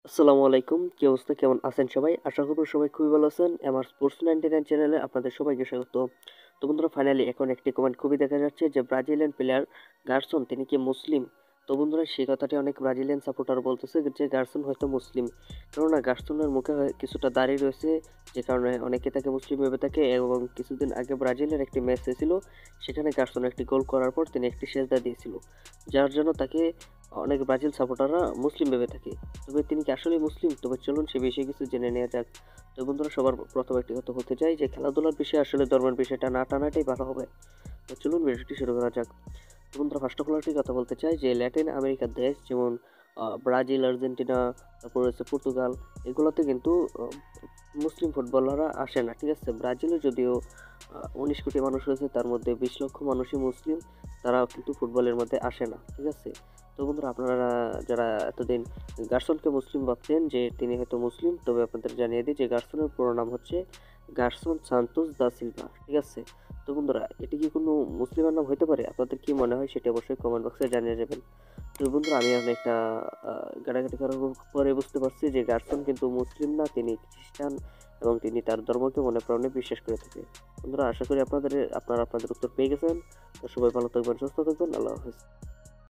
আসসালামু আলাইকুম। কি অবস্থা? কেমন আছেন সবাই? আশা করব সবাই খুবই ভালো আছেন। আমার স্পোর্টস 99 চ্যানেলে আপনাদের সবাইকে স্বাগত। তো বন্ধুরা, ফাইনালি এখন একটি কমেন্ট খুবই দেখা যাচ্ছে যে ব্রাজিলিয়ান প্লেয়ার গার্সন তিনি কি মুসলিম? তো বন্ধুরা, সেই কথাটি অনেক ব্রাজিলিয়ান সাপোর্টার বলতেছে যে গার্সন হয়তো মুসলিম। কেননা গার্সনের মুখে কিছুটা দাড়ি রয়েছে, যে কারণে অনেকে তাকে মুসলিম ভেবে থাকে। এবং কিছুদিন আগে ব্রাজিলের একটি ম্যাচ হয়েছিল, সেখানে গার্সন একটি গোল করার পর তিনি একটি সেজদা দিয়েছিল, যার জন্য তাকে অনেক ব্রাজিল সাপোর্টাররা মুসলিম ভেবে থাকে। তবে তিনি কি আসলেই মুসলিম? তবে চলুন সে বিষয়ে কিছু জেনে নেওয়া যাক। তো বন্ধুরা, সবার প্রথম একটি কথা বলতে চাই যে খেলাধুলার বিষয়ে আসলে ধর্মের বিষয়টা না টানাটাই ভালো হবে। তো চলুন ভিডিওটি শুরু করা যাক। তো বন্ধুরা, ফার্স্ট অফ অল একটি কথা বলতে চাই যে ল্যাটিন আমেরিকার দেশ যেমন ব্রাজিল, আর্জেন্টিনা, তারপর রয়েছে পর্তুগাল, এগুলোতে কিন্তু মুসলিম ফুটবলাররা আসে না। ঠিক আছে, ব্রাজিলে যদিও 19 কোটি মানুষ রয়েছে, তার মধ্যে 20 লক্ষ মানুষই মুসলিম, তারাও কিন্তু ফুটবলের মধ্যে আসে না। ঠিক আছে, তো বন্ধুরা, আপনারা যারা এতদিন গার্সনকে মুসলিম ভাবতেন যে তিনি হয়তো মুসলিম, তবে আপনাদের জানিয়ে দিই যে গার্সনের পুরো নাম হচ্ছে গার্সন সান্তোস দা সিলভা। ঠিক আছে, তো বন্ধুরা, এটি কি কোনো মুসলিমের নাম হতে পারে? আপনাদের কি মনে হয় সেটা অবশ্যই কমেন্ট বক্সে জানিয়ে যাবেন। তো বন্ধুরা, আমি অনেকটা ঘাটাঘাটি করার পরে বুঝতে পারছি যে গার্সন কিন্তু মুসলিম না, তিনি খ্রিস্টান, এবং তিনি তার ধর্মকে মনে প্রাণে বিশ্বাস করে থাকে। বন্ধুরা, আশা করি আপনারা আপনাদের উত্তর পেয়ে গেছেন। তো সবাই ভালো থাকবেন, সুস্থ থাকবেন। আল্লাহ হাফেজ।